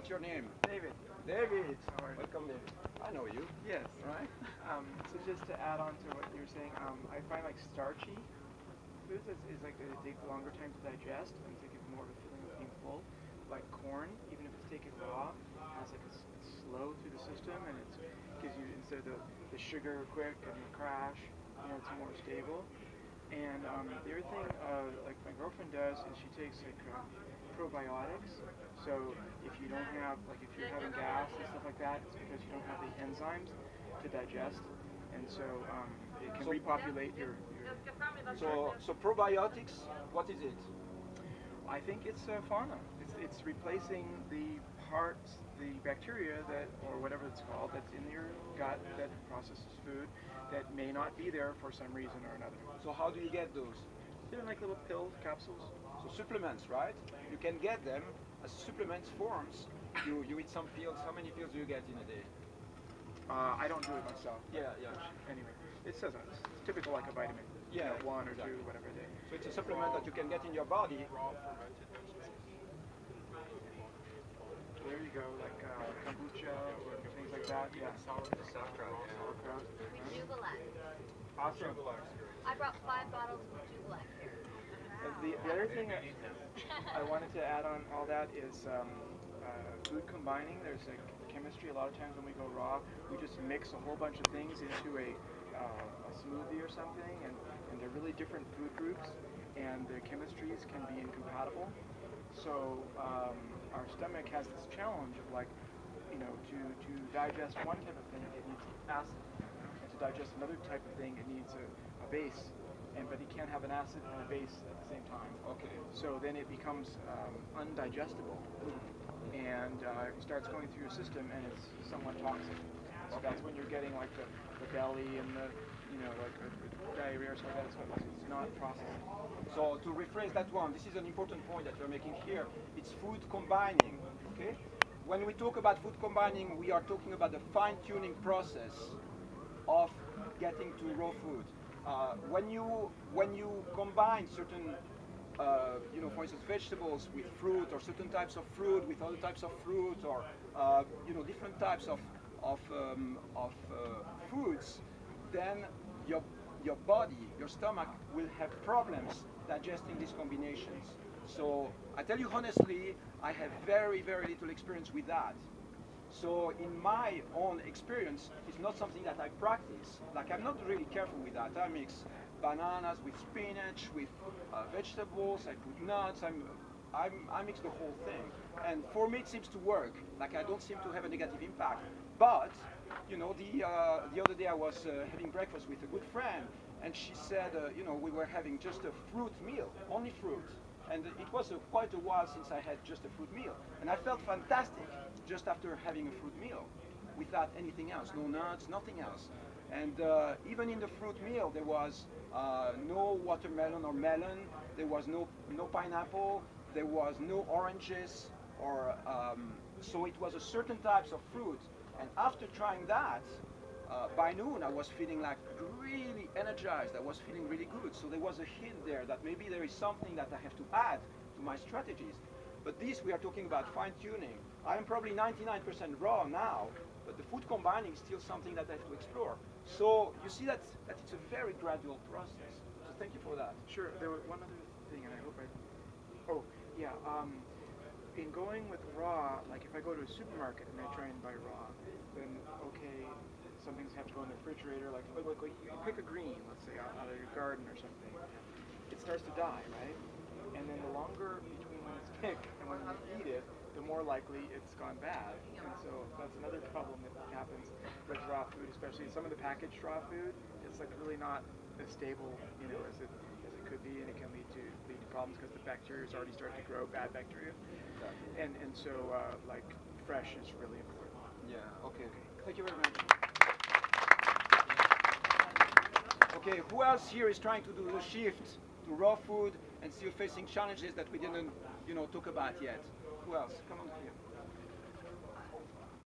What's your name? David. David. How are you? Welcome, David. I know you. Yes. Right? So just to add on to what you were saying, I find like starchy foods is like they take a longer time to digest and to give more of a feeling of being full. Like corn, even if it's taken raw, has like it's slow through the system and it gives you, instead of the sugar quick and the crash, it's more stable. And the other thing, like my girlfriend does, is she takes like probiotics. So if you don't have, like if you're having gas and stuff like that, it's because you don't have the enzymes to digest, and so it can repopulate your So probiotics, what is it? I think it's fauna. It's replacing the parts, the bacteria that, or whatever it's called, that's in your gut that processes food that may not be there for some reason or another. So how do you get those? They're like little pill capsules. So supplements, right? You can get them as supplements forms. You eat some pills. How many pills do you get in a day? I don't do it myself. Yeah. Anyway, it says it's typical like a vitamin. Yeah, one or exactly. two, whatever a day. So it's a supplement that you can get in your body. There you go, like kombucha or things like that. Yeah, sauerkraut. Jubilex. Awesome. I brought 5 bottles of Jubilex here. The other thing I wanted to add on all that is food combining. There's like chemistry. A lot of times when we go raw, we just mix a whole bunch of things into a smoothie or something, and they're really different food groups, and the chemistries can be incompatible. So our stomach has this challenge of like, to digest one type of thing, it needs acid, and to digest another type of thing, it needs a base. But it can't have an acid and a base at the same time. Okay. So then it becomes undigestible, and it starts going through your system, and it's somewhat toxic. So that's when you're getting like the belly and the, like the diarrhea or something like that. It's not processed. So to rephrase that one, this is an important point that we're making here. It's food combining. Okay. When we talk about food combining, we are talking about the fine-tuning process of getting to raw food. When you combine certain, for instance, vegetables with fruit, or certain types of fruit with other types of fruit, or different types of foods, then your body, your stomach will have problems digesting these combinations. So I tell you honestly, I have very, very little experience with that. So in my own experience, it's not something that I practice. Like, I'm not really careful with that. I mix bananas with spinach, with vegetables, I put nuts, I mix the whole thing. And for me it seems to work. Like, I don't seem to have a negative impact. But, the other day I was having breakfast with a good friend, and she said, we were having just a fruit meal, only fruit. And it was quite a while since I had just a fruit meal. And I felt fantastic just after having a fruit meal, without anything else, no nuts, nothing else. And even in the fruit meal, there was no watermelon or melon, there was no pineapple, there was no oranges, or so it was a certain types of fruit. And after trying that, by noon I was feeling like really energized, I was feeling really good. So there was a hint there that maybe there is something that I have to add to my strategies. But this, we are talking about fine-tuning. I am probably 99% raw now, but the food combining is still something that I have to explore. So you see that it's a very gradual process. So thank you for that. Sure. There was one other thing, and I hope oh, yeah. In going with raw, like if I go to a supermarket and I try and buy raw, then okay, some things have to go in the refrigerator. Like you pick a green, let's say, out of your garden or something. It starts to die, right? And then the longer between when it's picked and when you eat it, the more likely it's gone bad. And so that's another problem that happens with raw food, especially some of the packaged raw food. It's like really not as stable, as it could be, and it can lead to problems because the bacteria is already starting to grow, bad bacteria. And so like fresh is really important. Yeah. Okay. Thank you very much. Okay. Who else here is trying to do the shift to raw food and still facing challenges that we didn't, talk about yet? Who else? Come on here.